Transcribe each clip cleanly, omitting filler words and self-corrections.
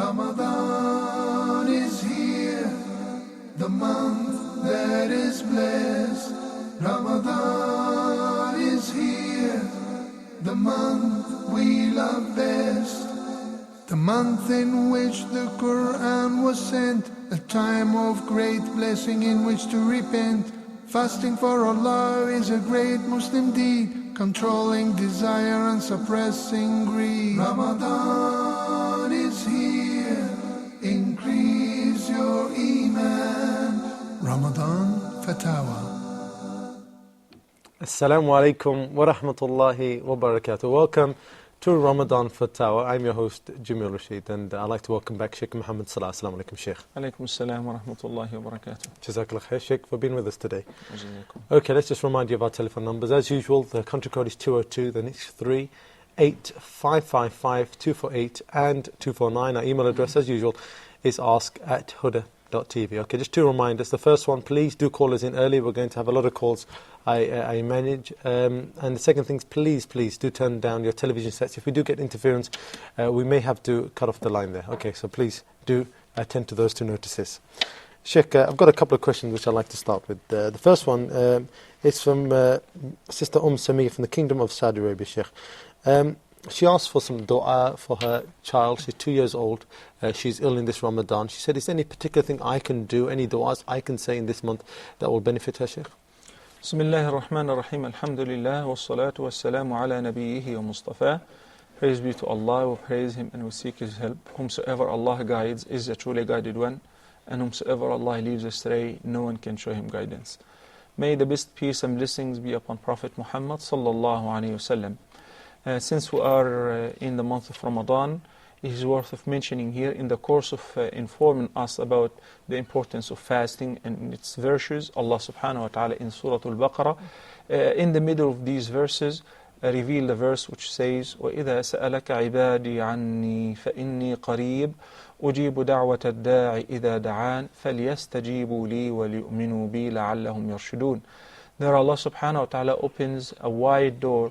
Ramadan is here, the month that is blessed. Ramadan is here, the month we love best. The month in which the Quran was sent, a time of great blessing in which to repent. Fasting for Allah is a great Muslim deed, controlling desire and suppressing greed. Ramadan is here, increase your Iman. Ramadan Fatawa. Assalamu alaikum wa rahmatullahi wa barakatuh. Welcome to Ramadan Fatawa. I'm your host, Jamil Rashid, and I'd like to welcome back Sheikh Muhammad Salah. Assalamu alaikum, Sheikh. Alaikum assalam wa rahmatullahi wa barakatuh. Jazakallah khair, Sheikh, for being with us today. Okay, let's just remind you of our telephone numbers. As usual, the country code is 202, then it's 38555-248 and 249. Our email address, as usual, is ask@huda.tv. Okay, just two reminders. The first one, please do call us in early. We're going to have a lot of calls I manage. And the second thing is, please do turn down your television sets. If we do get interference, we may have to cut off the line there. Okay, so please do attend to those two notices. Sheikh, I've got a couple of questions which I'd like to start with. The first one is from Sister Samir from the Kingdom of Saudi Arabia, Sheikh. She asked for some dua for her child. She's 2 years old. She's ill in this Ramadan. She said, is there any particular thing I can do, any duas I can say in this month that will benefit her, Sheikh? Bismillahir Rahmanir Rahim. Alhamdulillah wa salatu wa salamu ala nabiyyihi wa mustafa. Praise be to Allah, we praise Him and we seek His help. Whomsoever Allah guides is a truly guided one, and whomsoever Allah leaves astray, no one can show him guidance. May the best peace and blessings be upon Prophet Muhammad sallallahu alayhi wa sallam. Since we are in the month of Ramadan, it is worth of mentioning here in the course of informing us about the importance of fasting and its virtues. Allah subhanahu wa ta'ala in Surah Al-Baqarah, in the middle of these verses, reveal the verse which says, وَإِذَا سَأَلَكَ عِبَادِي عَنِّي فَإِنِّي قَرِيبٌ أُجِيبُ دَعْوَةَ الدَّاعِ إِذَا دَعَانِ فَلْيَسْتَجِيبُوا لِي وَلْيُؤْمِنُوا بِي لَعَلَّهُمْ يَرْشُدُونَ. There Allah subhanahu wa ta'ala opens a wide door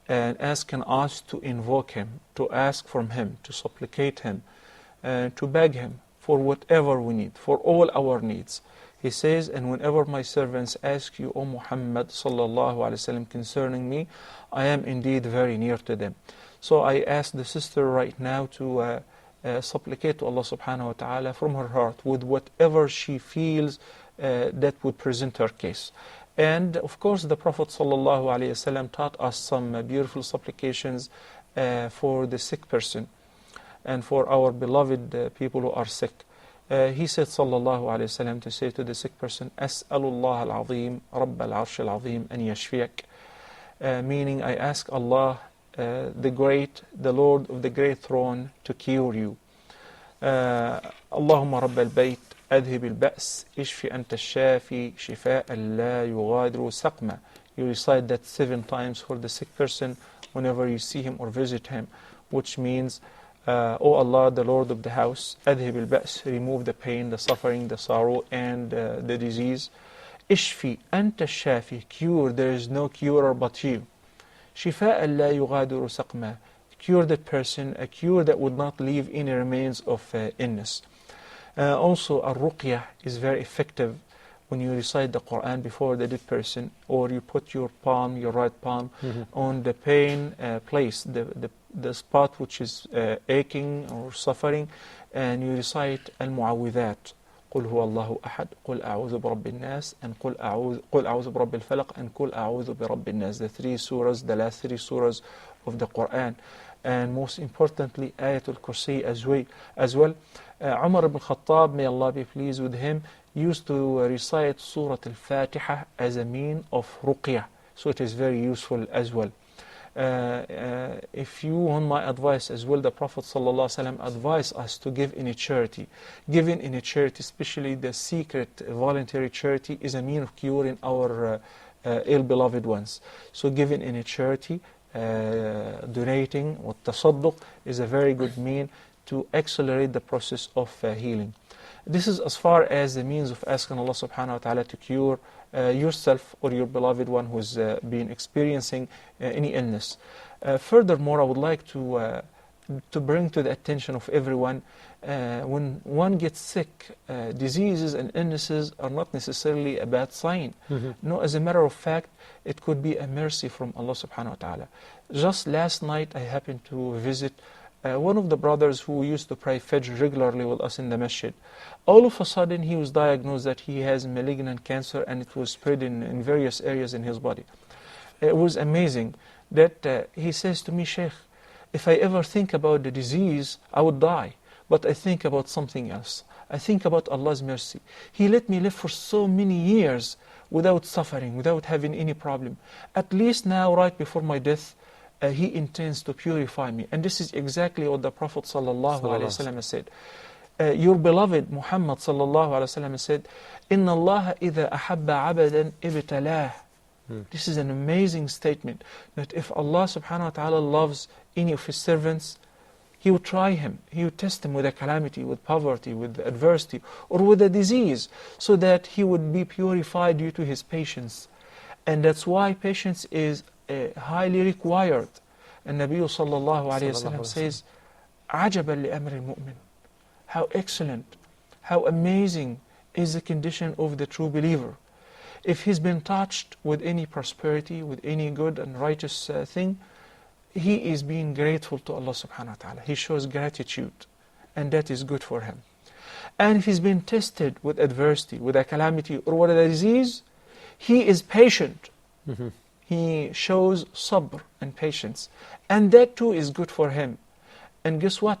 and asking us to invoke Him, to ask from Him, to supplicate Him, to beg Him for whatever we need, for all our needs. He says, and whenever my servants ask you, O Muhammad sallallahu alaihi wasallam, concerning me, I am indeed very near to them. So I ask the sister right now to supplicate to Allah subhanahu wa ta'ala from her heart with whatever she feels that would present her case. And of course the Prophet sallallahu alaihi wasallam taught us some beautiful supplications for the sick person and for our beloved people who are sick. He said sallallahu alaihi wasallam to say to the sick person, As'alullah al-azim, Rabb al-arsh al-azim, an yashfiyak. Meaning, I ask Allah, the Lord of the great throne, to cure you. Allahumma Rabb al-bayt, أذهب البأس اشفي أنت الشافي شفاء لا يغادر سقما. You recite that 7 times for the sick person whenever you see him or visit him, which means, O Allah, the Lord of the house, أذهب البأس, remove the pain, the suffering, the sorrow, and the disease. اشفي أنت الشافي, cure, there is no curer but you. شفاء لا يغادر سقما, cure that person, a cure that would not leave any remains of illness. Also, al-ruqyah is very effective when you recite the Quran before the dead person, or you put your right palm, on the pain place, the spot which is aching or suffering, and you recite al-mu'awwidhat. قل هو الله أحد قل أعوذ برب الناس and قل أعوذ برب الفلق and قل أعوذ برب الناس. The 3 surahs, the last 3 surahs of the Quran. And most importantly, Ayatul Kursi as well. Umar ibn Khattab, may Allah be pleased with him, used to recite Surah Al-Fatiha as a mean of ruqyah. So it is very useful as well. If you want my advice as well, the Prophet ﷺ advised us to give in a charity. Giving in a charity, especially the secret voluntary charity, is a mean of curing our ill-beloved ones. So giving in a charity, donating or tasadduq, is a very good mean to accelerate the process of healing. This is as far as the means of asking Allah subhanahu wa ta'ala to cure yourself or your beloved one who's been experiencing any illness. Furthermore, I would like to to bring to the attention of everyone. When one gets sick, diseases and illnesses are not necessarily a bad sign. No, as a matter of fact, it could be a mercy from Allah subhanahu wa ta'ala. Just last night, I happened to visit one of the brothers who used to pray Fajr regularly with us in the masjid. All of a sudden, he was diagnosed that he has malignant cancer, and it was spread in various areas in his body. It was amazing that he says to me, Sheikh, if I ever think about the disease, I would die. But I think about something else. I think about Allah's mercy. He let me live for so many years without suffering, without having any problem. At least now, right before my death, He intends to purify me. And this is exactly what the Prophet ﷺ said. Your beloved Muhammad ﷺ said, إِنَّ اللَّهَ إِذَا أَحَبَّ عَبَدًا إِبْتَلَاهُ. This is an amazing statement, that if Allah subhanahu wa ta'ala loves any of His servants, He would try him, He would test him with a calamity, with poverty, with adversity, or with a disease, so that he would be purified due to his patience. And that's why patience is highly required. And Nabi sallallahu alayhi wa sallam says, عَجَبًا لِأَمْرِ الْمُؤْمِنِ. How excellent, how amazing is the condition of the true believer. If he's been touched with any prosperity, with any good and righteous thing, he is being grateful to Allah subhanahu wa ta'ala. He shows gratitude, and that is good for him. And if he's been tested with adversity, with a calamity, or with a disease, he is patient. He shows sabr and patience. And that too is good for him. And guess what?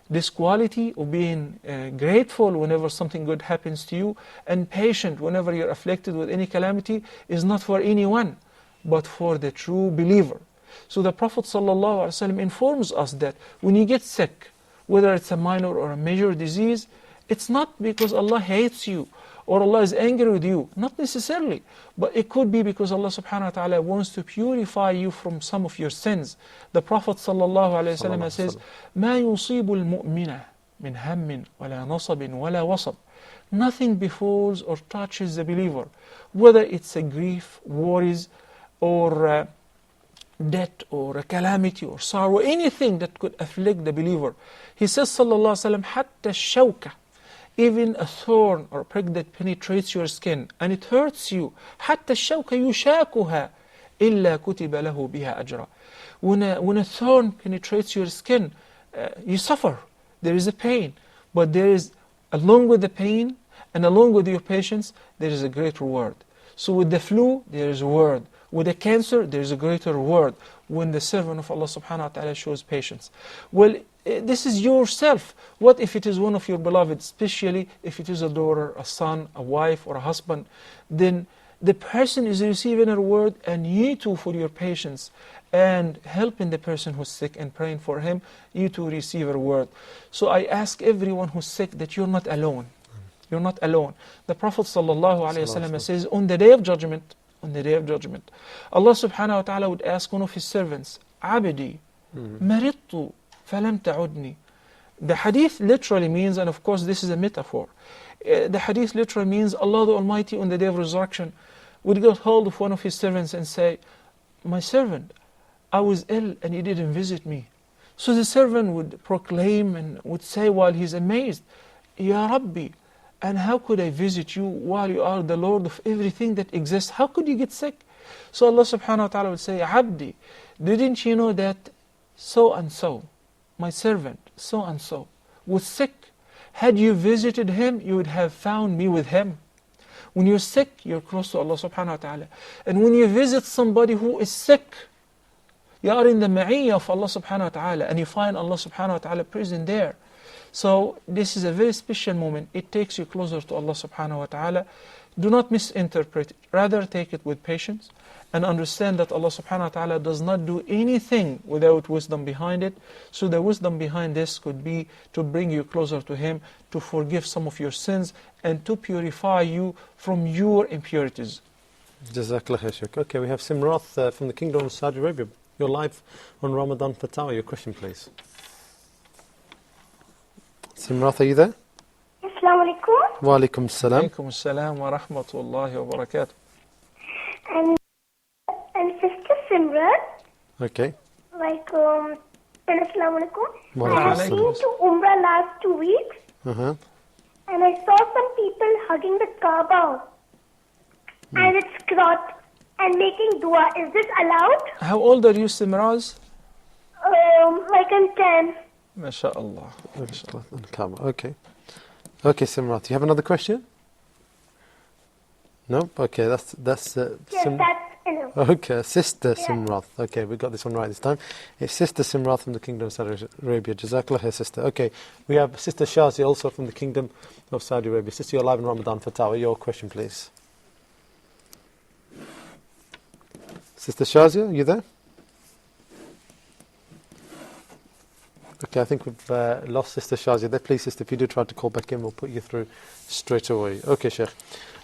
This quality of being grateful whenever something good happens to you, and patient whenever you're afflicted with any calamity, is not for anyone, but for the true believer. So the Prophet ﷺ informs us that when you get sick, whether it's a minor or a major disease, it's not because Allah hates you or Allah is angry with you, not necessarily, but it could be because Allah subhanahu wa ta'ala wants to purify you from some of your sins. The Prophet ﷺ says, مَا يُصِيبُ الْمُؤْمِنَ مِنْ هَمٍّ وَلَا نَصَبٍ وَلَا وَصَبٍ. Nothing befalls or touches the believer, whether it's a grief, worries, or death, or a calamity, or sorrow, anything that could afflict the believer. He says, sallallahu alaihi wasallam, حَتَّى الشَّوْكَ. Even a thorn or prick that penetrates your skin and it hurts you, حَتَّى الشَّوْكَ يُشَاكُهَا إِلَّا كُتِبَ لَهُ بِهَا أَجْرًا. When a thorn penetrates your skin, you suffer. There is a pain. But there is, along with the pain and along with your patience, there is a great reward. So with the flu, there is a reward. With the cancer, there is a greater reward when the servant of Allah subhanahu wa ta'ala shows patience. Well, this is yourself. What if it is one of your beloved, especially if it is a daughter, a son, a wife, or a husband? Then the person is receiving a reward, and you too, for your patience and helping the person who's sick and praying for him, you too receive a reward. So I ask everyone who's sick that you're not alone. You're not alone. The Prophet ﷺ says, on the Day of Judgment, Allah subhanahu wa ta'ala would ask one of His servants, عَبْدِي مَرِضْتُ فَلَمْ تَعُدْنِي. The hadith literally means, and of course this is a metaphor, the hadith literally means Allah the Almighty on the Day of Resurrection would get hold of one of His servants and say, my servant, I was ill and you didn't visit me. So the servant would proclaim and would say while he's amazed, Ya Rabbi, and how could I visit you while you are the Lord of everything that exists? How could you get sick? So Allah subhanahu wa ta'ala would say, Abdi, didn't you know that so and so, my servant, so and so, was sick? Had you visited him, you would have found me with him. When you're sick, you're close to Allah subhanahu wa ta'ala. And when you visit somebody who is sick, you are in the ma'iyyah of Allah subhanahu wa ta'ala, and you find Allah subhanahu wa ta'ala present there. So this is a very special moment. It takes you closer to Allah subhanahu wa ta'ala. Do not misinterpret it. Rather take it with patience and understand that Allah subhanahu wa ta'ala does not do anything without wisdom behind it. So the wisdom behind this could be to bring you closer to Him, to forgive some of your sins, and to purify you from your impurities. Jazakallah khair, Shaykh. Okay, we have Simrath from the Kingdom of Saudi Arabia. You're live on Ramadan Fatawa. Your question, please. Simrath, are you there? Assalamu alaikum. Wa alaikum salam. Alaikum assalam wa rahmatullahi wa barakatuh. And Sister Simran, Okay. like And Assalamu alaikum. Wa I have alaikum been assalam. to Umrah last 2 weeks Uh-huh. and I saw some people hugging the Kaaba and its cloth and making dua. Is this allowed? How old are you, Simraz? Like I'm 10. MashaAllah. On camera. Okay. Okay, Simrat, you have another question? No? Okay, that's Yes, that's enough. okay, Sister Simrath. Okay, we got this one right this time. It's Sister Simrath from the Kingdom of Saudi Arabia. Jazakallah, her sister. Okay, we have Sister Shazi also from the Kingdom of Saudi Arabia. Sister, you're live in Ramadan Fatawa. Your question, please. Sister Shazi, are you there? Okay, I think we've lost Sister Shazi there. Please, Sister, if you do try to call back in, we'll put you through straight away. Okay, Sheikh.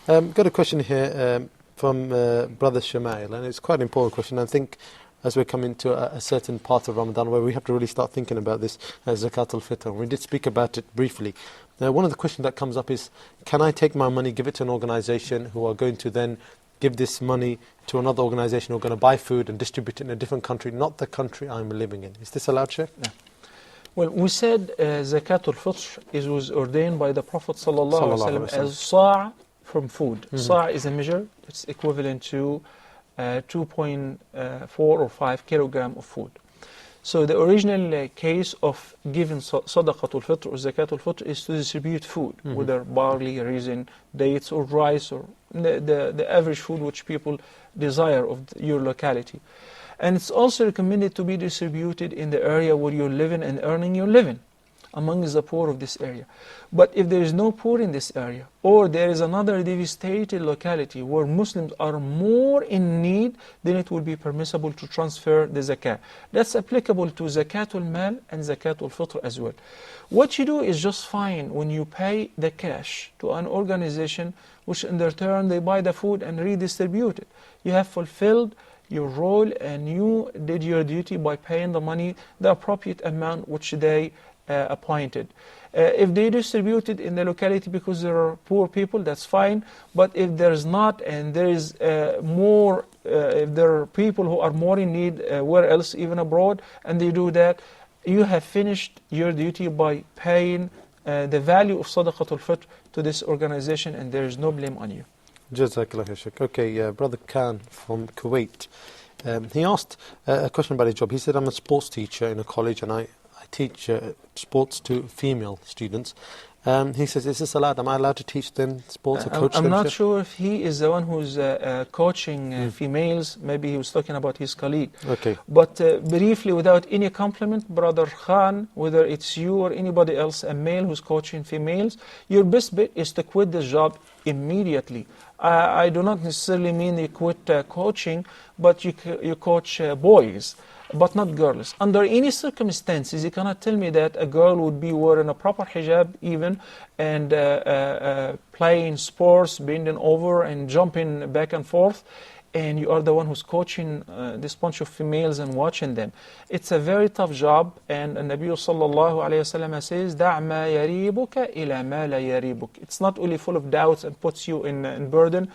Got a question here from Brother Shamail, and it's quite an important question. I think as we come into a certain part of Ramadan where we have to really start thinking about this Zakat al-Fitr. We did speak about it briefly. Now, one of the questions that comes up is, can I take my money, give it to an organization who are going to then give this money to another organization who are going to buy food and distribute it in a different country, not the country I'm living in? Is this allowed, Sheikh? No. Well, we said Zakat al-Fitr was ordained by the Prophet ﷺ as sa' from food. Sa' is a measure that's equivalent to 2.4 or 5 kilogram of food. So the original case of giving Sadaqat al-Fitr or Zakat al-Fitr is to distribute food, whether barley, raisin, dates or rice or the average food which people desire of your locality. And it's also recommended to be distributed in the area where you're living and earning your living, among the poor of this area. But if there is no poor in this area, or there is another devastated locality where Muslims are more in need, then it will be permissible to transfer the zakah. That's applicable to Zakatul Mal and Zakatul Fitr as well. What you do is just fine when you pay the cash to an organization, which in their turn they buy the food and redistribute it. You have fulfilled your role and you did your duty by paying the money, the appropriate amount which they appointed. If they distribute it in the locality because there are poor people, that's fine. But if there's not, and there is if there are people who are more in need where else, even abroad, and they do that, you have finished your duty by paying the value of Sadaqat al-Fitr to this organization, and there is no blame on you. Jazakallah, Sheikh. Okay, Brother Khan from Kuwait. He asked a question about his job. He said, I'm a sports teacher in a college and I teach sports to female students. He says, is this allowed? Am I allowed to teach them sports or coach them? I'm not sure if he is the one who's coaching females. Maybe he was talking about his colleague. Okay. But briefly, without any compliment, Brother Khan, whether it's you or anybody else, a male who's coaching females, your best bet is to quit the job immediately. I do not necessarily mean you quit coaching, but you coach boys, but not girls. Under any circumstances, you cannot tell me that a girl would be wearing a proper hijab even and playing sports, bending over and jumping back and forth, and you are the one who's coaching this bunch of females and watching them. It's a very tough job, and Nabi sallallahu alayhi wasallam says, دَعْ مَا يَرِيبُكَ إِلَى مَا لَا يَرِيبُكَ. It's not only full of doubts and puts you in burden,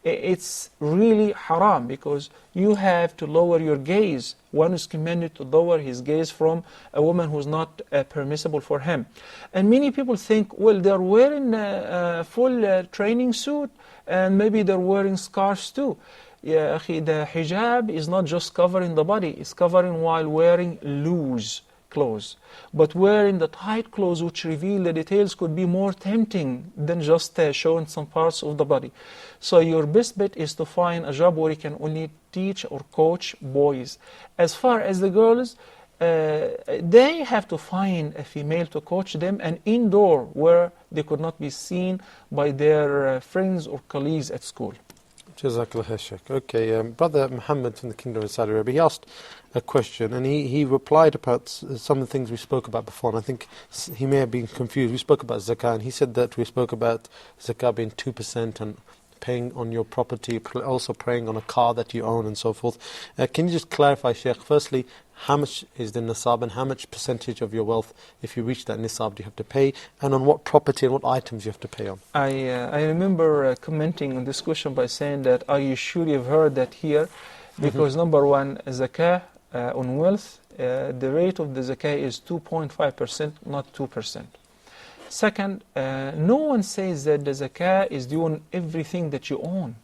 it's really haram because you have to lower your gaze. One is commanded to lower his gaze from a woman who's not permissible for him. And many people think, well, they're wearing a full training suit and maybe they're wearing scarves too. Yeah, the hijab is not just covering the body, it's covering while wearing loose clothes. But wearing the tight clothes which reveal the details could be more tempting than just showing some parts of the body. So your best bet is to find a job where you can only teach or coach boys. As far as the girls, they have to find a female to coach them, and indoor where they could not be seen by their friends or colleagues at school. Jazakallah, Sheikh. Okay, Brother Muhammad from the Kingdom of Saudi Arabia, he asked a question and he replied about some of the things we spoke about before, and I think he may have been confused. We spoke about zakah and he said that we spoke about zakah being 2% and paying on your property, also paying on a car that you own and so forth. Can you just clarify, Sheikh, firstly, how much is the nisab and how much percentage of your wealth, if you reach that nisab, do you have to pay, and on what property and what items you have to pay on? I remember commenting on this question by saying that, are you sure you've heard that here? Because number one, zakah on wealth, the rate of the zakah is 2.5%, not 2%. Second, no one says that the zakah is due on everything that you own.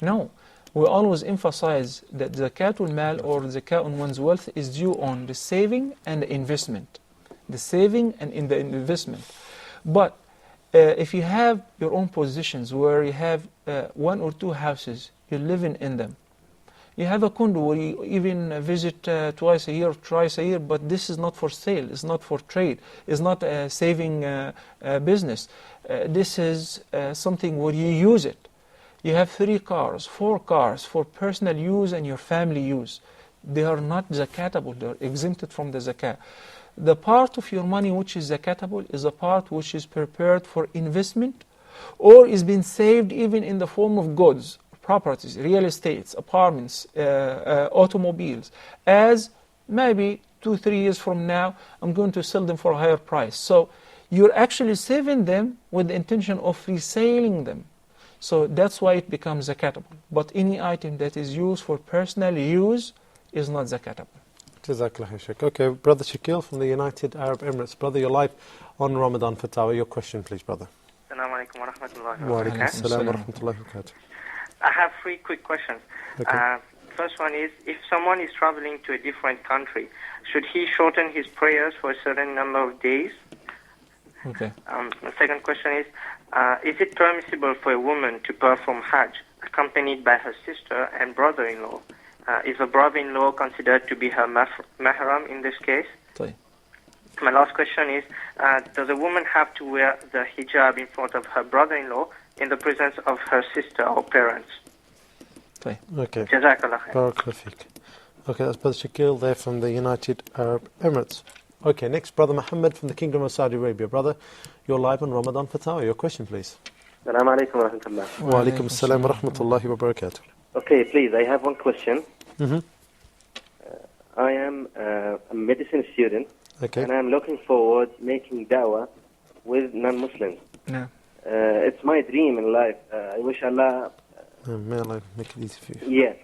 No. We always emphasize that zakatul mal or zakah on one's wealth is due on the saving and the investment. The saving and in the investment. But if you have your own positions where you have 1 or 2 houses, you're living in them. You have a condo where you even visit twice a year or thrice a year, but this is not for sale, it's not for trade, it's not a saving business. This is something where you use it. You have 3 cars, 4 cars for personal use and your family use. They are not zakatable, they are exempted from the zakah. The part of your money which is zakatable is a part which is prepared for investment or is being saved even in the form of goods, properties, real estates, apartments, automobiles, as maybe 2-3 years from now I'm going to sell them for a higher price. So you're actually saving them with the intention of reselling them. So that's why it becomes zakatable. But any item that is used for personal use is not zakatable. Jazakallah Shaykh. Okay, Brother Shakil from the United Arab Emirates. Brother, you're live on Ramadan Fatawa. Your question, please, brother. Assalamu alaikum wa rahmatullahi Wa wa alaikum barakatuh. assalam wa rahmatullahi wa barakatuh. I have 3 quick questions. Okay. First one is, if someone is traveling to a different country, should he shorten his prayers for a certain number of days? Okay. The second question is it permissible for a woman to perform Hajj accompanied by her sister and brother-in-law? Is the brother-in-law considered to be her mahram in this case? طيب. My last question is, does a woman have to wear the hijab in front of her brother-in-law in the presence of her sister or parents? طيب. Okay. Jazakallah khair. Barakallah feek. Okay, that's Brother Shakil there from the United Arab Emirates. Okay, next, Brother Muhammad from the Kingdom of Saudi Arabia. Brother, you're live on Ramadan Fatawa. Your question, please. Assalamu alaikum wa rahmatullah. Wa alaikum assalam wa rahmatullahi wa barakatuh. Okay, please, I have one question. Mm-hmm. I am a medicine student, Okay. and I'm looking forward making dawah with non-Muslims. No. It's my dream in life. I wish Allah... May Allah make it easy for you. Yes.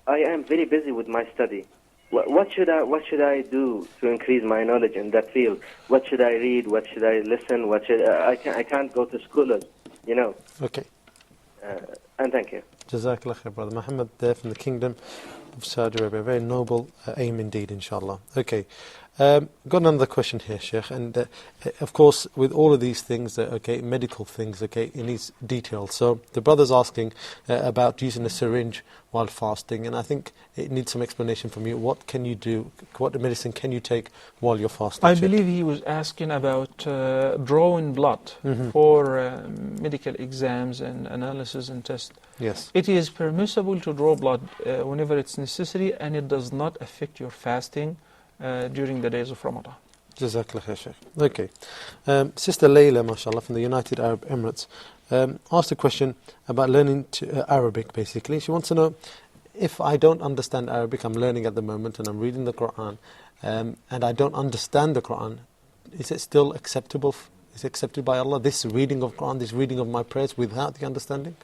I am very busy with my study. What should I do to increase my knowledge in that field? What should I read? What should I listen? I can't go to school, you know. Okay. And thank you. Jazakallah khair, Brother Muhammad there from the Kingdom of Saudi Arabia. Very noble aim indeed, inshallah. Okay. Got another question here, Sheikh. And of course, with all of these things, okay, medical things, okay, it needs detail. So the brother's asking about using a syringe while fasting, and I think it needs some explanation from you. What can you do? What medicine can you take while you're fasting? I Sheikh? believe he was asking about drawing blood for medical exams and analysis and tests. Yes. It is permissible to draw blood whenever it's necessary, and it does not affect your fasting during the days of Ramadan. Jazakallah khair, Sheikh. Okay. Sister Layla, mashallah, from the United Arab Emirates, asked a question about learning Arabic, basically. She wants to know, if I don't understand Arabic, I'm learning at the moment and I'm reading the Quran, and I don't understand the Quran, is it still acceptable? Is it accepted by Allah, this reading of Quran, this reading of my prayers without the understanding?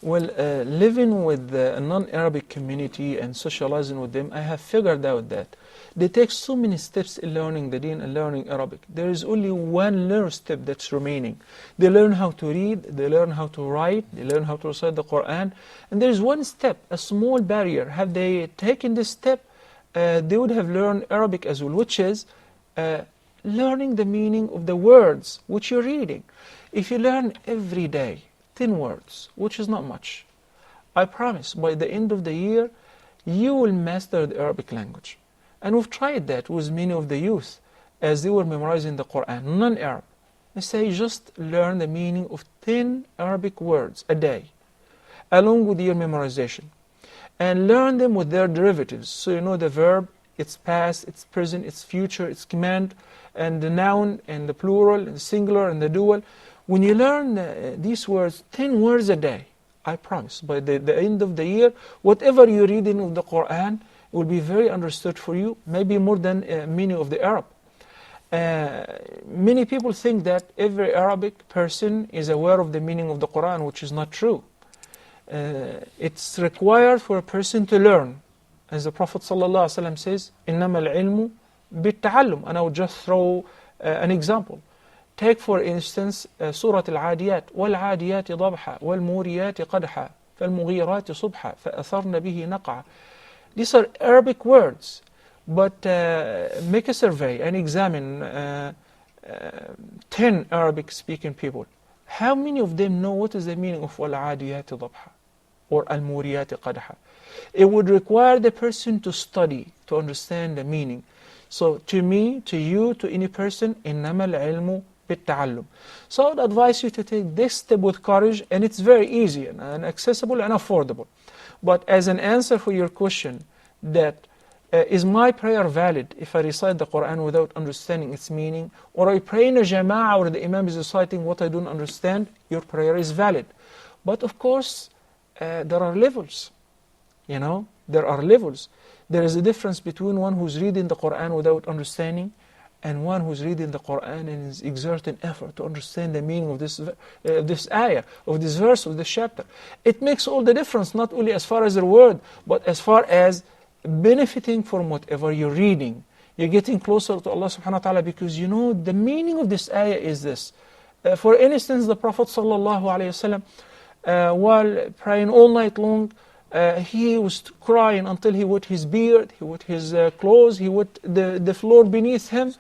Well, living with a non-Arabic community and socializing with them, I have figured out that they take so many steps in learning the deen and learning Arabic. There is only one learn step that's remaining. They learn how to read, they learn how to write, they learn how to recite the Quran. And there is one step, a small barrier. Have they taken this step, they would have learned Arabic as well, which is learning the meaning of the words which you're reading. If you learn every day 10 words, which is not much, I promise by the end of the year, you will master the Arabic language. And we've tried that with many of the youth as they were memorizing the Quran, non-Arab. They say just learn the meaning of 10 Arabic words a day, along with your memorization. And learn them with their derivatives. So you know the verb, its past, its present, its future, its command, and the noun, and the plural, and the singular, and the dual. When you learn these words, 10 words a day, I promise, by the end of the year, whatever you read in the Quran will be very understood for you, maybe more than many of the Arab. Many people think that every Arabic person is aware of the meaning of the Quran, which is not true. It's required for a person to learn as the Prophet ﷺ says, إِنَّمَا الْعِلْمُ بِالتَّعَلُّمِ. And I would just throw an example. Take for instance Surah Al-Adiyat, وَالْعَادِيَاتِ ضَبْحًا وَالْمُورِيَاتِ قَدْحًا فَالْمُغِيرَاتِ صُبْحًا فَأَثَرْنَ بِهِ نَقْعًا. These are Arabic words, but make a survey and examine 10 Arabic-speaking people. How many of them know what is the meaning of وَالْعَادِيَاتِ ضَبْحًا or Al-Muriyati Qadha? It would require the person to study, to understand the meaning. So to me, to you, to any person, إِنَّمَا الْعِلْمُ بِالتَّعَلُّمِ. So I would advise you to take this step with courage, and it's very easy and accessible and affordable. But as an answer for your question, that is my prayer valid if I recite the Quran without understanding its meaning, or I pray in a jama'ah where the Imam is reciting what I don't understand, your prayer is valid. But of course, there are levels. There are levels. There is a difference between one who's reading the Quran without understanding and one who's reading the Quran and is exerting effort to understand the meaning of this ayah, of this verse, of this chapter. It makes all the difference, not only as far as the word, but as far as benefiting from whatever you're reading. You're getting closer to Allah subhanahu wa ta'ala because you know the meaning of this ayah is this. For instance, the Prophet sallallahu alayhi wasallam, while praying all night long, he was crying until he wet his beard, he wet his clothes, he wet the floor beneath him.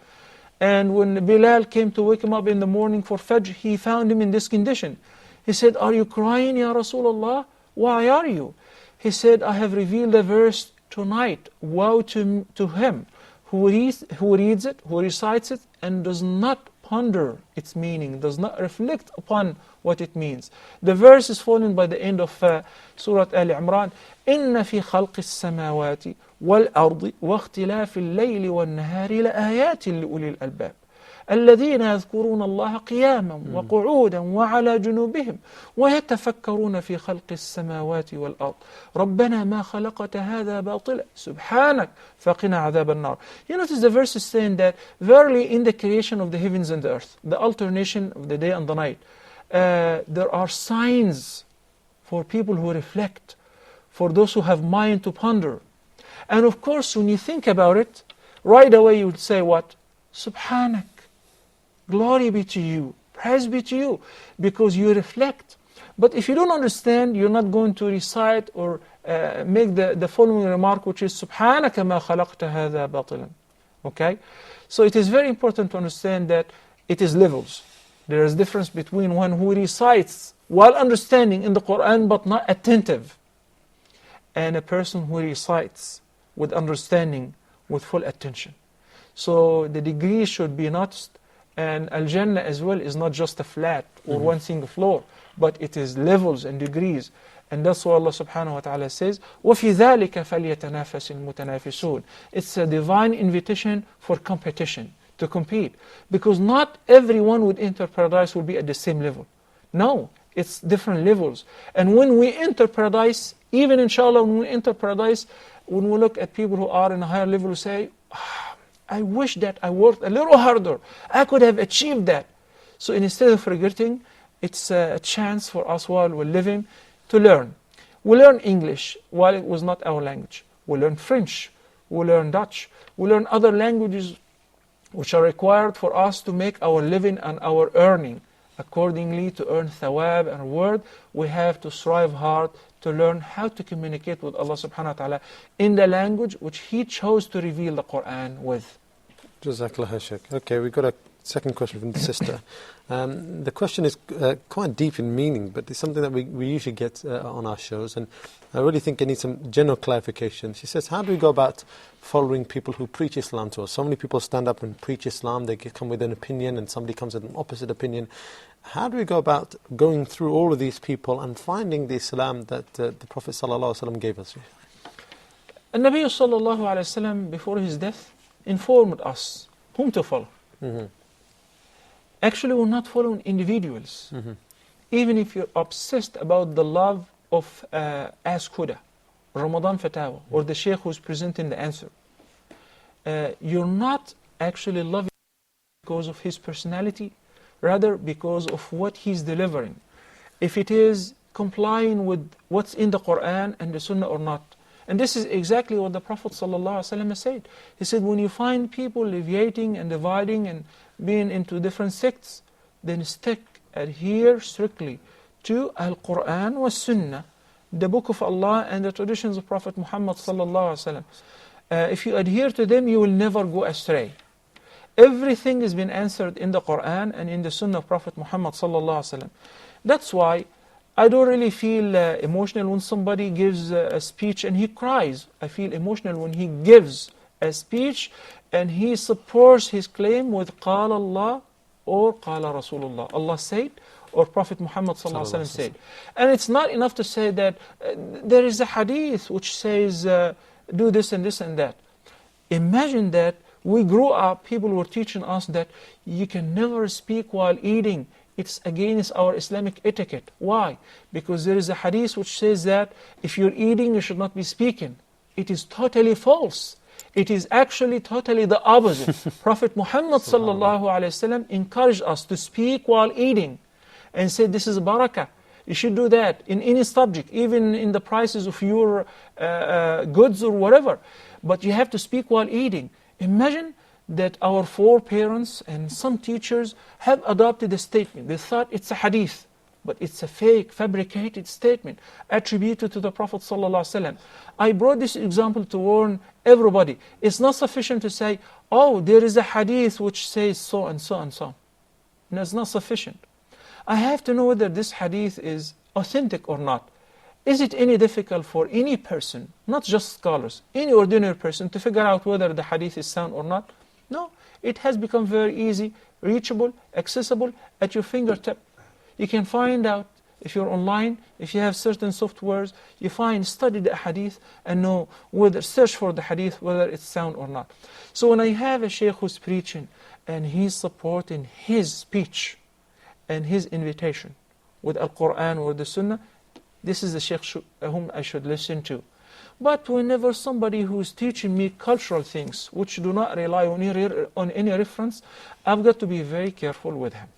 And when Bilal came to wake him up in the morning for Fajr, he found him in this condition. He said, "Are you crying, Ya Rasulullah? Why are you?" He said, "I have revealed a verse tonight. Woe to him who reads it, who recites it, and does not ponder its meaning, does not reflect upon what it means." The verse is fallen by the end of Surah Al-Imran. إِنَّ فِي خَلْقِ السَّمَاوَاتِ وَالْأَرْضِ وَاخْتِلَافِ اللَّيْلِ وَالنَّهَارِ لَآيَاتٍ لِأُولِي الْأَلْبَابِ الذين يذكرون الله قياما وقعودا وعلى جنوبهم ويتفكرون في خلق السماوات والأرض ربنا ما خلقت هذا باطلا سبحانك فقنا عذاب النار. You notice the verse is saying that verily in the creation of the heavens and the earth, the alternation of the day and the night, there are signs for people who reflect, for those who have mind to ponder. And of course, when you think about it, right away you would say what? Subhanak. Glory be to you, praise be to you, because you reflect. But if you don't understand, you're not going to recite or make the following remark, which is Subhanaka ma khalaqta hadha batilan. Okay? So it is very important to understand that it is levels. There is difference between one who recites while understanding in the Quran but not attentive, and a person who recites with understanding, with full attention. So the degree should be notched. And Al-Jannah as well is not just a flat or one single floor, but it is levels and degrees. And that's why Allah subhanahu wa ta'ala says, وَفِي ذَلِكَ فَلْيَتَنَافَسِ الْمُتَنَافِسُونَ. It's a divine invitation for competition, to compete. Because not everyone would enter paradise will be at the same level. No, it's different levels. And when we enter paradise, even inshallah when we enter paradise, when we look at people who are in a higher level, we say, I wish that I worked a little harder. I could have achieved that. So instead of regretting, it's a chance for us while we're living to learn. We learn English while it was not our language. We learn French. We learn Dutch. We learn other languages which are required for us to make our living and our earning. Accordingly, to earn thawab and reward, we have to strive hard to learn how to communicate with Allah subhanahu wa ta'ala in the language which He chose to reveal the Quran with. Jazakallah Shaykh. Okay, we've got a second question from the sister. The question is quite deep in meaning, but it's something that we usually get on our shows, and I really think it needs some general clarification. She says, how do we go about following people who preach Islam to us? So many people stand up and preach Islam, they come with an opinion, and somebody comes with an opposite opinion. How do we go about going through all of these people and finding the Islam that the Prophet ﷺ gave us? An-Nabi sallallahu alayhi wa sallam, before his death, informed us whom to follow. Actually, we're not following individuals. Even if you're obsessed about the love of Ask Huda, Ramadan Fatawa, or the Shaykh who's presenting the answer, you're not actually loving because of his personality, rather because of what he's delivering. If it is complying with what's in the Quran and the Sunnah or not. And this is exactly what the Prophet ﷺ said. He said, when you find people deviating and dividing and being into different sects, then adhere strictly to Al-Quran wa Sunnah, the Book of Allah and the traditions of Prophet Muhammad ﷺ. If you adhere to them, you will never go astray. Everything has been answered in the Quran and in the Sunnah of Prophet Muhammad ﷺ. That's why I don't really feel emotional when somebody gives a speech and he cries. I feel emotional when he gives a speech and he supports his claim with قال Allah or قال Rasulullah. Allah said or Prophet Muhammad ﷺ said. And it's not enough to say that there is a hadith which says do this and this and that. Imagine that we grew up, people were teaching us that you can never speak while eating. It's against our Islamic etiquette. Why? Because there is a hadith which says that if you're eating, you should not be speaking. It is totally false. It is actually totally the opposite. Prophet Muhammad ﷺ encouraged us to speak while eating and said this is barakah. You should do that in any subject, even in the prices of your goods or whatever. But you have to speak while eating. Imagine that our foreparents and some teachers have adopted a statement. They thought it's a hadith, but it's a fake, fabricated statement attributed to the Prophet ﷺ. I brought this example to warn everybody. It's not sufficient to say, oh, there is a hadith which says so and so and so. No, it's not sufficient. I have to know whether this hadith is authentic or not. Is it any difficult for any person, not just scholars, any ordinary person to figure out whether the hadith is sound or not? No, it has become very easy, reachable, accessible, at your fingertip. You can find out if you're online, if you have certain softwares, you study the hadith and know whether, search for the hadith, whether it's sound or not. So when I have a sheikh who's preaching and he's supporting his speech and his invitation with Al-Quran or the Sunnah, this is the sheikh whom I should listen to. But whenever somebody who is teaching me cultural things which do not rely on any reference, I've got to be very careful with him.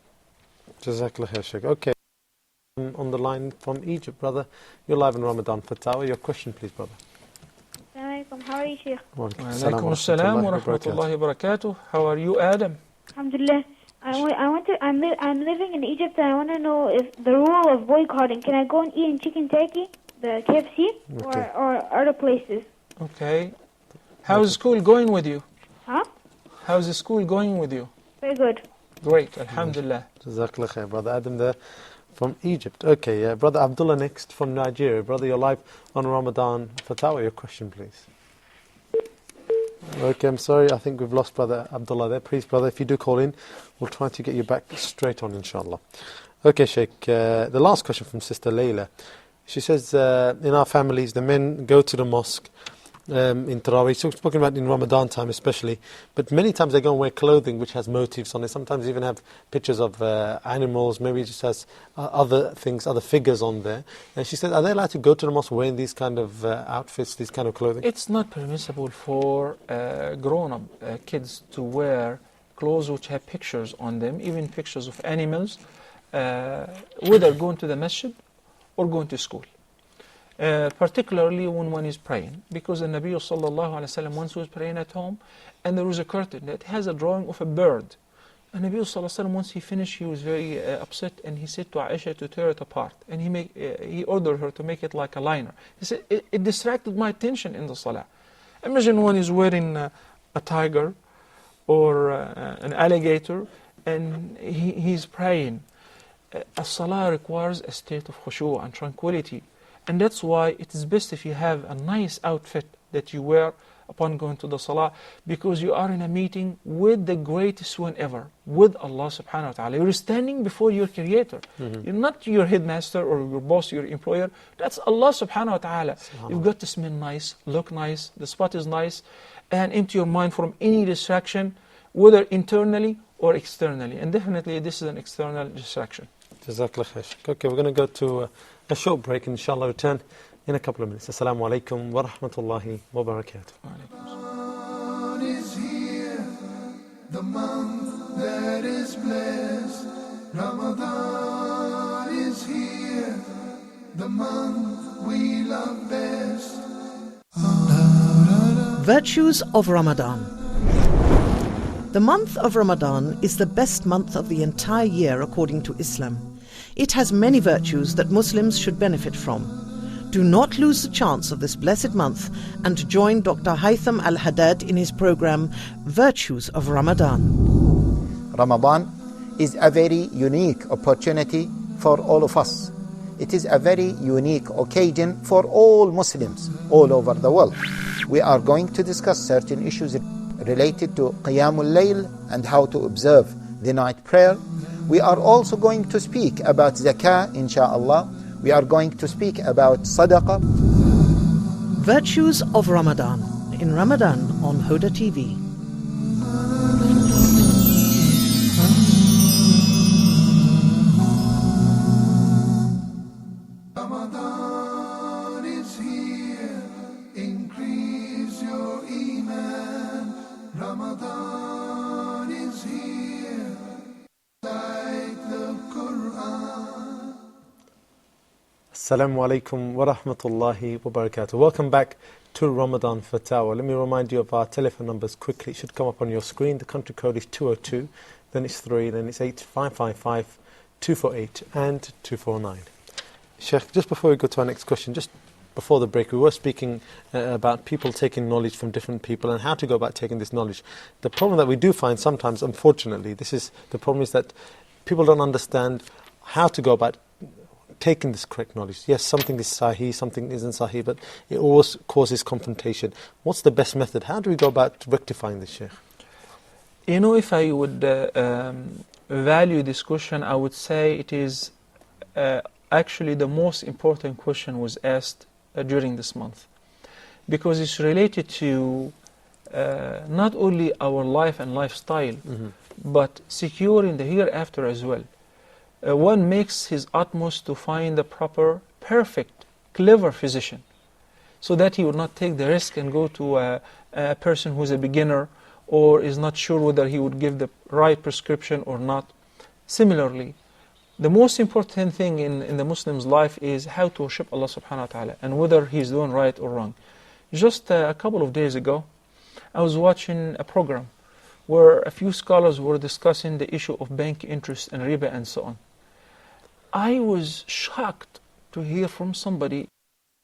Jazakallah khair, Sheikh. Okay. On the line from Egypt, brother. You're live in Ramadan Fatawa. Your question, please, brother. Assalamu alaikum. How are you, Sheikh? Wa Alaikum assalam wa rahmatullahi wa barakatuh. How are you, Adam? Alhamdulillah. I'm living in Egypt and I want to know if the rule of boycotting, can I go and eat in chicken turkey, the KFC, Okay. or other places? Okay. How's school going with you? Huh? How's the school going with you? Very good. Great, alhamdulillah. Jazakallah khair, brother Adam there from Egypt. Okay, brother Abdullah next from Nigeria. Brother, you're live on Ramadan Fatawa. Your question, please. Okay, I'm sorry, I think we've lost brother Abdullah there. Please, brother, if you do call in, we'll try to get you back straight on, inshallah. Okay, Sheikh, the last question from Sister Layla. She says, in our families, the men go to the mosque in Taraweeh, so spoken about in Ramadan time especially, but many times they go and wear clothing which has motifs on it, sometimes even have pictures of animals, maybe it just has other things, other figures on there. And she said, are they allowed to go to the mosque wearing these kind of outfits, these kind of clothing? It's not permissible for grown-up kids to wear clothes which have pictures on them, even pictures of animals, whether going to the masjid or going to school. Particularly when one is praying, because the Nabi sallallahu alaihi wasallam once was praying at home and there was a curtain that has a drawing of a bird. And Nabi sallallahu alaihi wasallam, once he finished, he was very upset and he said to Aisha to tear it apart, and he ordered her to make it like a liner. He said, it distracted my attention in the salah. Imagine one is wearing a tiger or an alligator and he's praying. A salah requires a state of khushu' and tranquility. And that's why it is best if you have a nice outfit that you wear upon going to the salah, because you are in a meeting with the greatest one ever, with Allah subhanahu wa ta'ala. You're standing before your creator. You're not your headmaster or your boss, your employer. That's Allah subhanahu wa ta'ala. You've got to smell nice, look nice, the spot is nice, and empty your mind from any distraction, whether internally or externally. And definitely this is an external distraction. Jazakallah khair. Okay, we're going to go to a short break, inshallah return in a couple of minutes. Assalamu alaikum wa rahmatullahi wa barakatuh. Ramadan is here, the month that is blessed. Ramadan is here, the month we love best. Virtues of Ramadan. The month of Ramadan is the best month of the entire year according to Islam. It has many virtues that Muslims should benefit from. Do not lose the chance of this blessed month and join Dr. Haytham Al-Haddad in his program Virtues of Ramadan. Ramadan is a very unique opportunity for all of us. It is a very unique occasion for all Muslims all over the world. We are going to discuss certain issues related to Qiyamul Layl and how to observe the night prayer. We are also going to speak about Zakah, inshallah. We are going to speak about Sadaqah. Virtues of Ramadan in Ramadan on Huda TV. Ramadan is here, increase your iman. Ramadan is here, like the Quran. Assalamu alaikum wa rahmatullahi wa barakatuh. Welcome back to Ramadan Fatawa. Let me remind you of our telephone numbers quickly. It should come up on your screen. The country code is 202, then it's 3, then it's 8555 248 and 249. Sheikh, just before we go to our next question, just before the break, we were speaking about people taking knowledge from different people and how to go about taking this knowledge. The problem that we do find sometimes, unfortunately, the problem is that people don't understand how to go about taking this correct knowledge. Yes, something is sahih, something isn't sahih, but it always causes confrontation. What's the best method? How do we go about rectifying this, Sheikh? You know, if I would value this question, I would say it is actually the most important question was asked during this month, because it's related to not only our life and lifestyle, but securing the hereafter as well. One makes his utmost to find the proper, perfect, clever physician, so that he would not take the risk and go to a person who's a beginner or is not sure whether he would give the right prescription or not. Similarly, the most important thing in the Muslim's life is how to worship Allah subhanahu wa ta'ala and whether he's doing right or wrong. Just a couple of days ago, I was watching a program where a few scholars were discussing the issue of bank interest and riba and so on. I was shocked to hear from somebody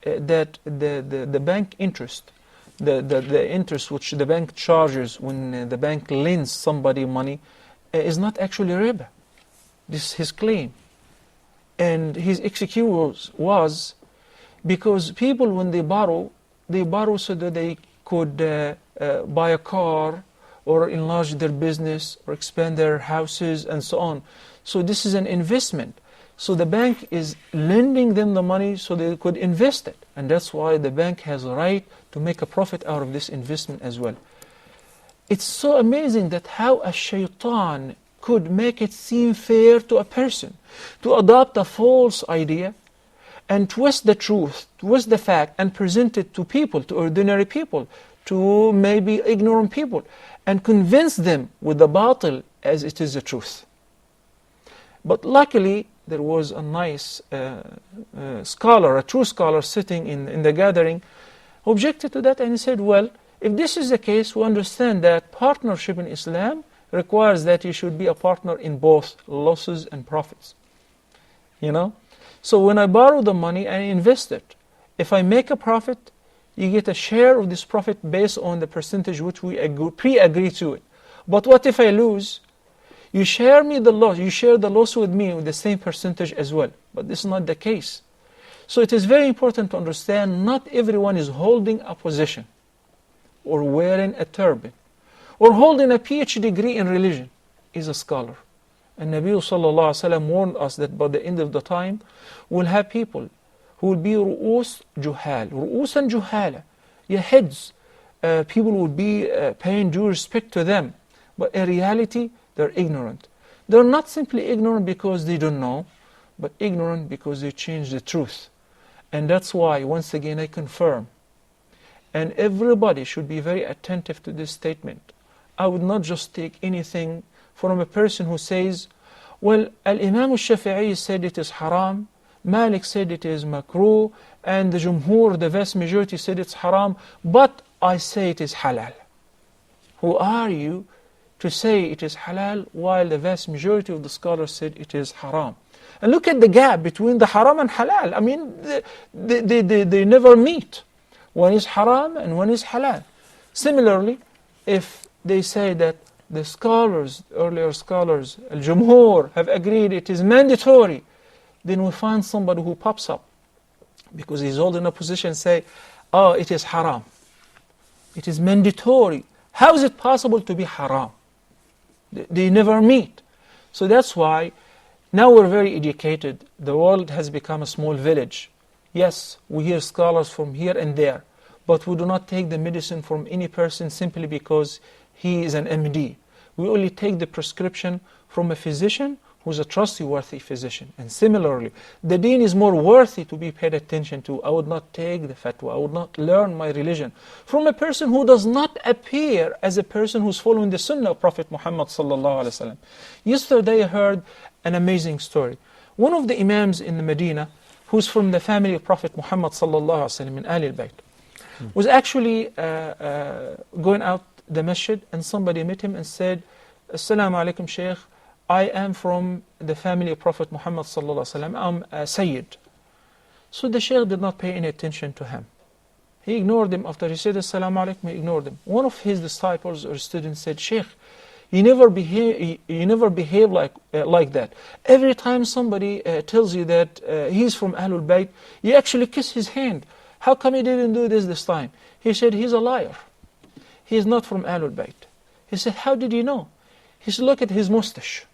that the bank interest, the interest which the bank charges when the bank lends somebody money is not actually riba. This is his claim. And his excuse was because people, when they borrow so that they could buy a car or enlarge their business or expand their houses and so on. So this is an investment. So the bank is lending them the money so they could invest it. And that's why the bank has a right to make a profit out of this investment as well. It's so amazing that how a shaitan could make it seem fair to a person to adopt a false idea and twist the truth, twist the fact, and present it to people, to ordinary people, to maybe ignorant people, and convince them with the batil as it is the truth. But luckily, there was a nice scholar, a true scholar sitting in the gathering, who objected to that and he said, well, if this is the case, we understand that partnership in Islam requires that you should be a partner in both losses and profits. You know? So when I borrow the money, I invest it. If I make a profit, you get a share of this profit based on the percentage which we pre-agree to it. But what if I lose? You share me the loss. You share the loss with me with the same percentage as well. But this is not the case. So it is very important to understand not everyone is holding a position or wearing a turban or holding a PhD degree in religion is a scholar. And Nabi sallallahu alaihi wasallam warned us that by the end of the time, we'll have people who will be ru'us juhal, ru'us and juhala, your heads. People will be paying due respect to them, but in reality, they're ignorant. They're not simply ignorant because they don't know, but ignorant because they change the truth. And that's why, once again, I confirm, and everybody should be very attentive to this statement. I would not just take anything from a person who says, well, Al-Imam al-Shafi'i said it is haram, Malik said it is makruh, and the Jumhur, the vast majority, said it's haram, but I say it is halal. Who are you to say it is halal while the vast majority of the scholars said it is haram? And look at the gap between the haram and halal. I mean, they never meet. One is haram and one is halal. Similarly, if they say that the scholars, earlier scholars, al-Jumhur, have agreed it is mandatory, then we find somebody who pops up because he's holding a position and say, oh, it is haram. It is mandatory. How is it possible to be haram? They never meet. So that's why now we're very educated. The world has become a small village. Yes, we hear scholars from here and there, but we do not take the medicine from any person simply because he is an MD. We only take the prescription from a physician who's a trustworthy physician. And similarly, the deen is more worthy to be paid attention to. I would not take the fatwa, I would not learn my religion from a person who does not appear as a person who's following the sunnah of Prophet Muhammad sallallahu alaihi wasallam. Yesterday I heard an amazing story. One of the imams in the Medina, who's from the family of Prophet Muhammad sallallahu alaihi wasallam in Ahl al-Bayt, was actually going out the masjid, and somebody met him and said, Assalamu alaikum Shaykh, I am from the family of Prophet Muhammad sallallahu alaihi wasallam. I'm a Sayyid. So the Shaykh did not pay any attention to him. He ignored him. After he said Assalamu alaikum, he ignored him. One of his disciples or students said, Shaykh, you never behave like that. Every time somebody tells you that he's from Ahlul Bayt, you actually kiss his hand. How come he didn't do this time? He said, he's a liar. He is not from Ahlul Bayt. He said, how did you know? He said, look at his mustache.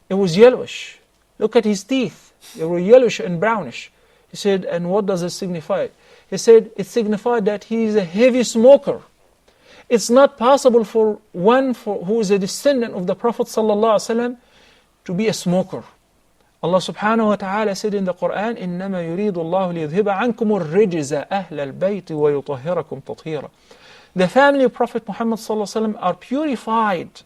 It was yellowish. Look at his teeth. They were yellowish and brownish. He said, and what does it signify? He said, it signified that he is a heavy smoker. It's not possible for one who is a descendant of the Prophet ﷺ to be a smoker. Allah subhanahu wa ta'ala said in the Quran, إِنَّمَا يُرِيدُ اللَّهُ لِيُذْهِبَ عَنْكُمُ الرِّجْزَ أَهْلَ الْبَيْتِ وَيُطَهِّرَكُمْ تَطْهِيرًا. The family of Prophet Muhammad ﷺ are purified.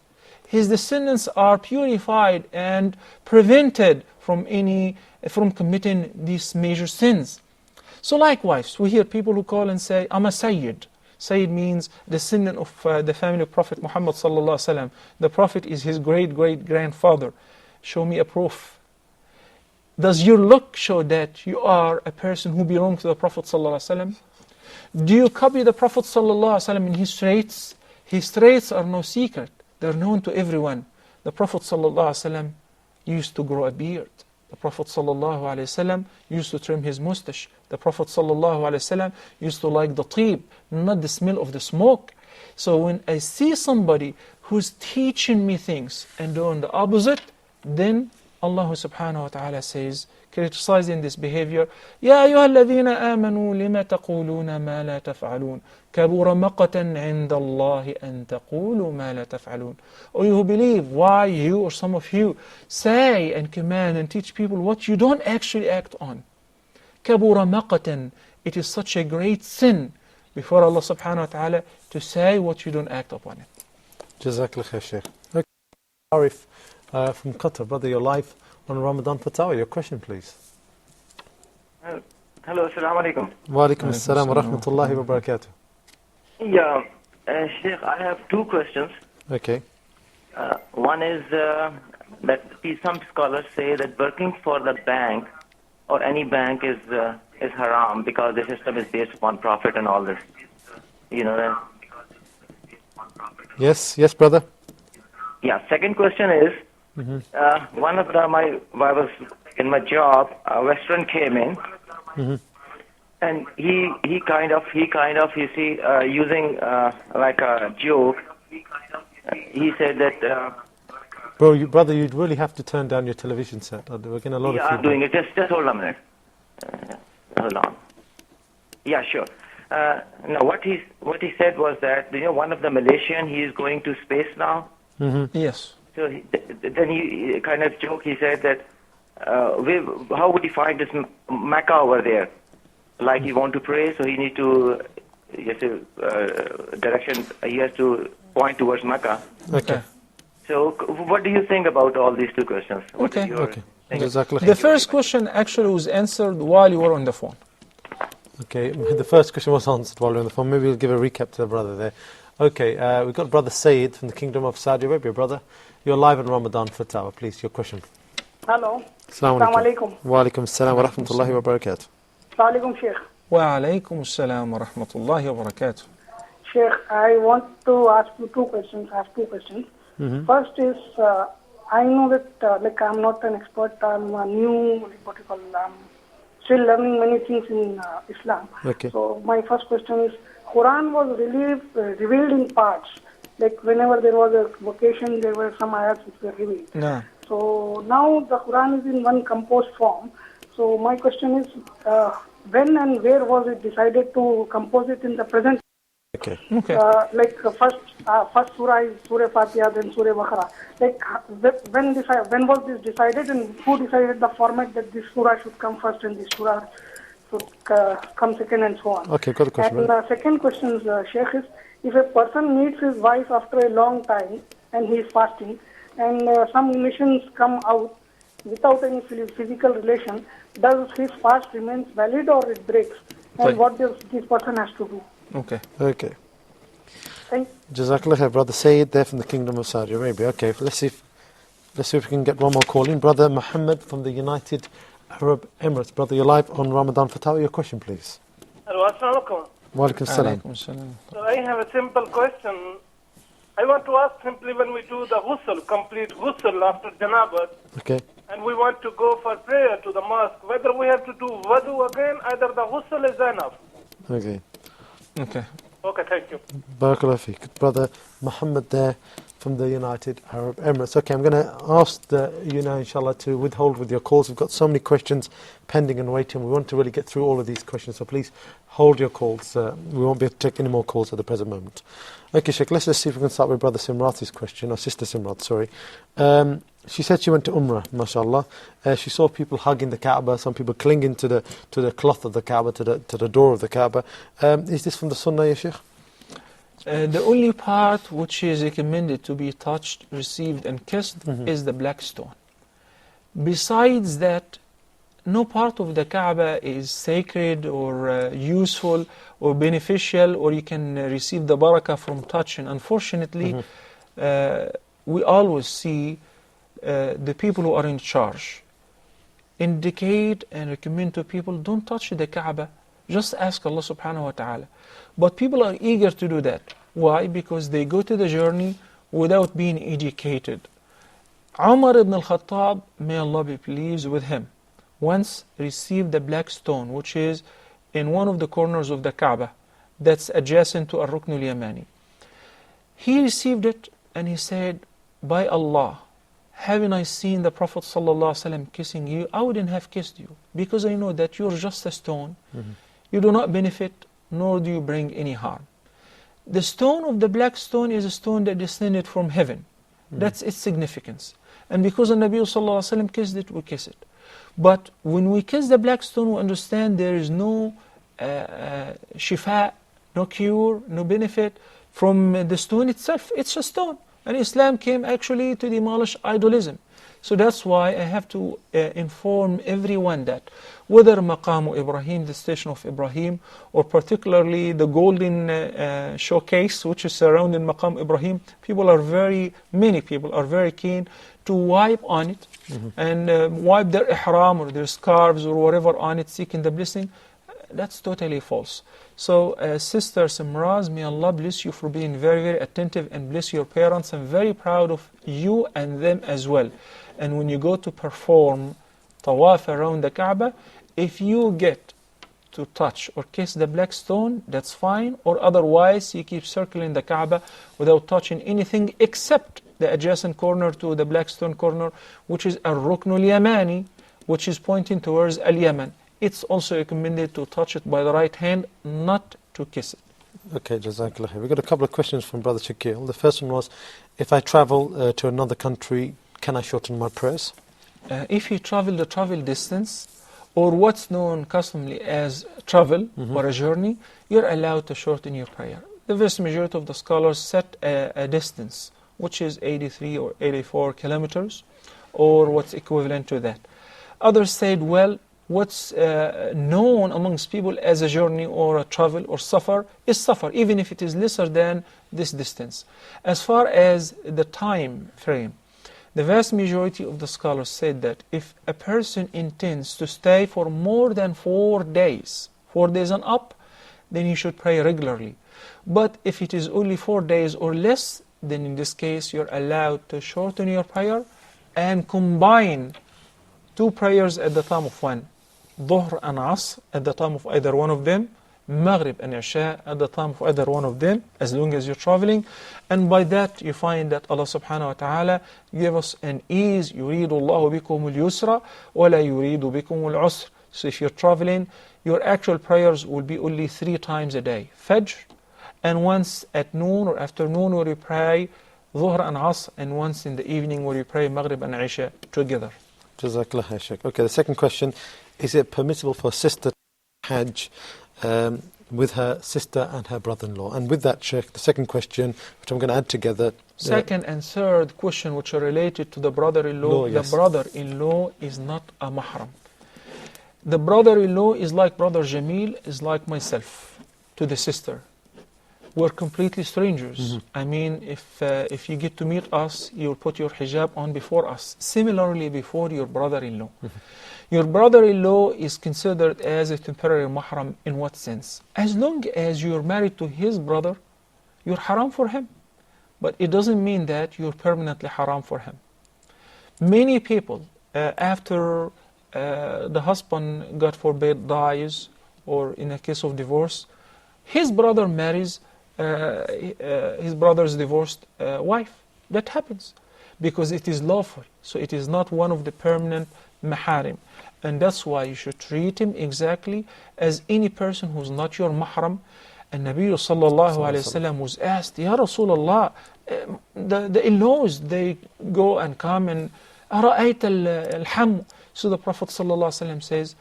His descendants are purified and prevented from committing these major sins. So likewise, we hear people who call and say, I'm a Sayyid. Sayyid means descendant of the family of Prophet Muhammad sallallahu alaihi wasallam. The Prophet is his great-great-grandfather. Show me a proof. Does your look show that you are a person who belongs to the Prophet sallallahu alaihi wasallam? Do you copy the Prophet sallallahu alaihi wasallam in his traits? His traits are no secret. They're known to everyone. The Prophet ﷺ used to grow a beard. The Prophet ﷺ used to trim his mustache. The Prophet ﷺ used to like the tib, not the smell of the smoke. So when I see somebody who's teaching me things and doing the opposite, then Allah subhanahu wa ta'ala says, criticizing this behavior, يَا أَيُّهَا الَّذِينَ آمَنُوا لِمَ تَقُولُونَ مَا لَا تَفْعَلُونَ كَبُرَ مَقْتًا عِنْدَ اللَّهِ أَن تَقُولُوا مَا لَا تَفْعَلُونَ. O you who believe, why you or some of you say and command and teach people what you don't actually act on? كَبُرَ مَقْتًا. It is such a great sin before Allah subhanahu wa ta'ala to say what you don't act upon it. Jazakallah khair, Shaykh. Okay. Arif from Qatar, brother, you're live on Ramadan Fatawa. Your question, please. Hello, assalamu alaikum. Wa alaikum assalam wa rahmatullahi wa barakatuh. Yeah, Sheikh, I have two questions. Okay. One is that some scholars say that working for the bank or any bank is haram because the system is based upon profit and all this. You know that? Yes, brother. Yeah. Second question is, one of I was in my job, a Western came in, and he kind of you see using like a joke. He said that. Brother, you'd really have to turn down your television set. We're getting a lot of feedback. I'm doing it. Just hold on a minute. Hold on. Yeah, sure. No, what he said was that one of the Malaysian, he is going to space now. Yes. So then he kind of joked. He said that how would he find this Mecca over there? Like he want to pray, so he need to direction. He has to point towards Mecca. Okay. So what do you think about all these two questions? Okay. Exactly. The first question actually was answered while you were on the phone. Okay, the first question was answered while we were on the phone. Maybe we'll give a recap to the brother there. Okay, we've got Brother Saeed from the Kingdom of Saudi Arabia. Brother, you're live on Ramadan Fatawa. Please, your question. Hello. Assalamu alaikum. Wa alaikum assalam wa rahmatullahi wa barakatuh. Assalamu alaikum, Sheikh. Wa alaikum assalam wa rahmatullahi wa barakatuh. Sheikh, I want to ask you two questions. I have two questions. First is, I know that like I'm not an expert. I'm a new, still learning many things in Islam. Okay. So my first question is, Quran was revealed in parts. Like whenever there was a vocation, there were some ayats which were revealed. No. So now the Quran is in one composed form. So my question is, when and where was it decided to compose it in the present? Okay. Like first surah is Surah Fatiha, then Surah Baqarah. Like when was this decided, and who decided the format that this surah should come first and this surah should come second, and so on? Okay, got a question. And the second question, Sheikh, is if a person meets his wife after a long time and he is fasting, and some emissions come out without any physical relation, does his fast remains valid or it breaks? And what does this person has to do? Okay. Okay. Thank Jazakallah khair, Brother Saeed there from the Kingdom of Saudi Arabia. Okay, let's see if we can get one more call in. Brother Muhammad from the United Arab Emirates. Brother, you're live on Ramadan Fatawa. Your question, please. Hello, assalamu alaikum. Wa alaikum salam. So I have a simple question. I want to ask simply, when we do the ghusl, complete ghusl after janaba, Okay. and we want to go for prayer to the mosque, whether we have to do wudu again, either the ghusl is enough. Okay. Okay. Okay, thank you. Barakallah feek. Brother Muhammad there from the United Arab Emirates. Okay, I'm going to ask inshallah, to withhold with your calls. We've got so many questions pending and waiting. We want to really get through all of these questions, so please hold your calls. We won't be able to take any more calls at the present moment. Okay, Sheikh, let's just see if we can start with Brother Simrathi's question, or Sister Simrat, sorry. She said she went to Umrah, mashallah. She saw people hugging the Kaaba, some people clinging to the cloth of the Kaaba, to the door of the Kaaba. Is this from the Sunnah, ya Sheikh? The only part which is recommended to be touched, received and kissed is the black stone. Besides that, no part of the Kaaba is sacred or useful or beneficial, or you can receive the barakah from touch. And unfortunately, we always see the people who are in charge indicate and recommend to people, don't touch the Kaaba, just ask Allah subhanahu wa ta'ala. But people are eager to do that. Why? Because they go to the journey without being educated. Umar ibn al-Khattab, may Allah be pleased with him, once received the black stone, which is in one of the corners of the Kaaba, that's adjacent to Ar-Rukn al-Yamani. He received it and he said, by Allah, having I seen the Prophet ﷺ kissing you, I wouldn't have kissed you, because I know that you're just a stone. You do not benefit, nor do you bring any harm. The stone of the black stone is a stone that descended from heaven. That's its significance. And because the Nabi ﷺ kissed it, we kiss it. But when we kiss the black stone, we understand there is no shifa, no cure, no benefit from the stone itself. It's a stone. And Islam came actually to demolish idolism. So that's why I have to inform everyone that whether Maqam Ibrahim, the station of Ibrahim, or particularly the golden showcase which is surrounding Maqam Ibrahim, many people are very keen to wipe on it and wipe their ihram or their scarves or whatever on it, seeking the blessing. That's totally false. So Sister Simraz, may Allah bless you for being very, very attentive, and bless your parents. I'm very proud of you and them as well. And when you go to perform tawaf around the Kaaba, if you get to touch or kiss the black stone, that's fine, or otherwise you keep circling the Kaaba without touching anything except the adjacent corner to the black stone corner, which is Ar-Rukn al-Yamani, which is pointing towards Al-Yaman. It's also recommended to touch it by the right hand, not to kiss it. Okay, Jazakallah. We've got a couple of questions from Brother Shakil. The first one was, if I travel to another country, can I shorten my prayers? If you travel the travel distance, or what's known customly as travel or a journey, you're allowed to shorten your prayer. The vast majority of the scholars set a distance, which is 83 or 84 kilometers, or what's equivalent to that. Others said, well, what's known amongst people as a journey or a travel or safar is safar, even if it is lesser than this distance. As far as the time frame, the vast majority of the scholars said that if a person intends to stay for more than 4 days, 4 days and up, then he should pray regularly. But if it is only 4 days or less, then in this case you're allowed to shorten your prayer and combine 2 prayers at the time of one. Dhuhr and Asr at the time of either one of them, Maghrib and Isha at the time of either one of them, as long as you're traveling. And by that you find that Allah subhanahu wa ta'ala gave us an ease. يُرِيدُ اللَّهُ بِكُمُ الْيُسْرَ وَلَا يُرِيدُ بِكُمُ الْعُسْرَ. So if you're traveling, your actual prayers will be only 3 times a day. Fajr, and once at noon or afternoon where you pray Dhuhr and Asr, and once in the evening where you pray Maghrib and Isha together. Jazakallah khair, Shaykh. Okay, the second question, is it permissible for a sister to Hajj with her sister and her brother-in-law? And with that, Shaykh, the second question, which I'm going to add together. Second and third question, which are related to the brother-in-law. Yes. The brother-in-law is not a mahram. The brother-in-law is like brother Jamil, is like myself to the sister. We're completely strangers. I mean, if you get to meet us, you'll put your hijab on before us. Similarly, before your brother-in-law. Your brother-in-law is considered as a temporary mahram in what sense? As long as you're married to his brother, you're haram for him. But it doesn't mean that you're permanently haram for him. Many people, after the husband, God forbid, dies, or in a case of divorce, his brother marries his brother's divorced wife. That happens because it is lawful. So it is not one of the permanent maharim. And that's why you should treat him exactly as any person who's not your mahram. And Nabi sallallahu alayhi wasallam was asked, Ya Rasulullah, the in-laws, they go and come and أرأيت الحم. So the Prophet sallallahu alayhi wasallam says,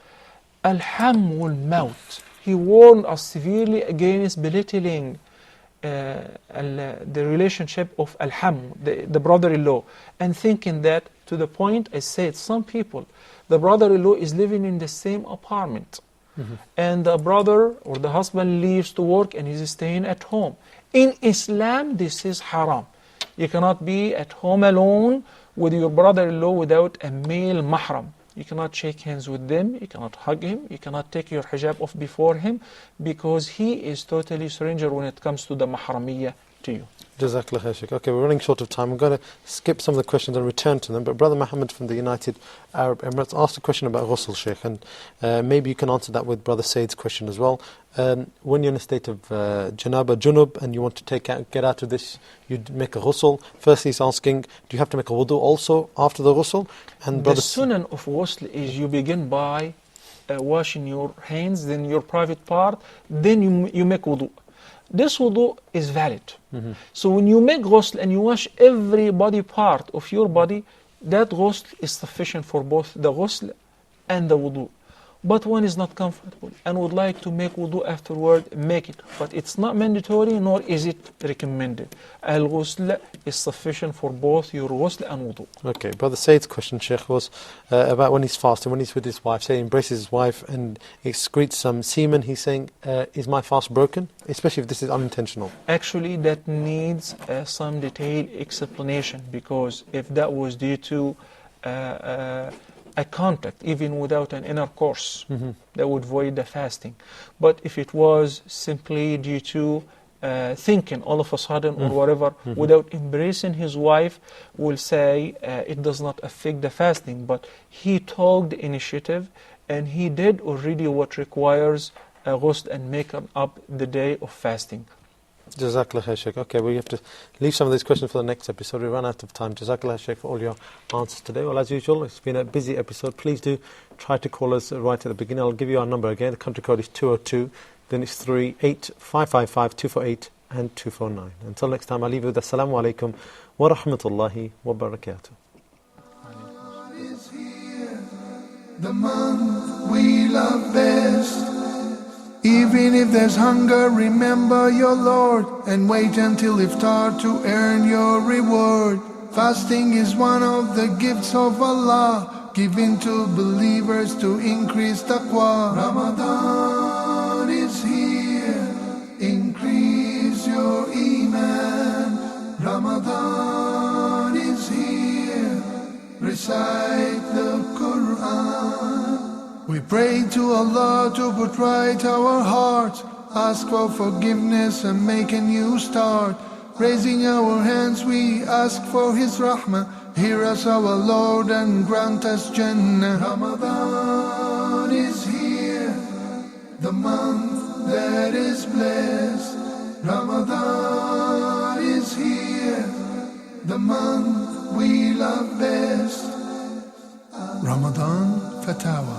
Al-hamu al-maut. He warned us severely against belittling the relationship of al-ham, the brother-in-law, and thinking that to the point, I said, some people, the brother-in-law is living in the same apartment, and the brother or the husband leaves to work and he's staying at home. In Islam, this is haram. You cannot be at home alone with your brother-in-law without a male mahram. You cannot shake hands with them, you cannot hug him, you cannot take your hijab off before him, because he is totally stranger when it comes to the mahramiyya to you. Jazakallah khair, Shaykh. Okay, we're running short of time. I'm going to skip some of the questions and return to them. But Brother Muhammad from the United Arab Emirates asked a question about ghusl, Shaykh, and maybe you can answer that with Brother Said's question as well. When you're in a state of janaba, junub, and you want to get out of this, you make a ghusl. Firstly, he's asking, do you have to make a wudu also after the ghusl? And the sunan of ghusl is you begin by washing your hands, then your private part, then you make wudu. This wudu is valid. So when you make ghusl and you wash every body part of your body, that ghusl is sufficient for both the ghusl and the wudu. But one is not comfortable and would like to make wudu afterward, make it. But it's not mandatory, nor is it recommended. Al-ghusl is sufficient for both your ghusl and wudu. Okay, Brother Said's question, Sheikh, was about when he's fasting, when he's with his wife, say he embraces his wife and excretes some semen, he's saying, is my fast broken? Especially if this is unintentional. Actually, that needs some detailed explanation, because if that was due to a contact, even without an intercourse, that would void the fasting. But if it was simply due to thinking all of a sudden or whatever, without embracing his wife, we'll say it does not affect the fasting. But he took the initiative and he did already what requires a ghusl and make up the day of fasting. Jazakallah khair, Shaykh. Okay, we have to leave some of these questions for the next episode. We run out of time. Jazakallah, Shaykh, for all your answers today. Well, as usual, it's been a busy episode. Please do try to call us right at the beginning. I'll give you our number again. The country code is 202, then it's 38555 248 and 249. Until next time, I'll leave you with Assalamu alaikum wa rahmatullahi wa barakatuh. The month we love best. Even if there's hunger, remember your Lord and wait until iftar to earn your reward. Fasting is one of the gifts of Allah. given to believers to increase taqwa. Ramadan is here, increase your iman. Ramadan is here, recite the Quran. We pray to Allah to put right our hearts, ask for forgiveness and make a new start. Raising our hands we ask for His rahmah. Hear us our Lord and grant us Jannah. Ramadan is here, the month that is blessed. Ramadan is here, the month we love best. Ramadan Fatawa.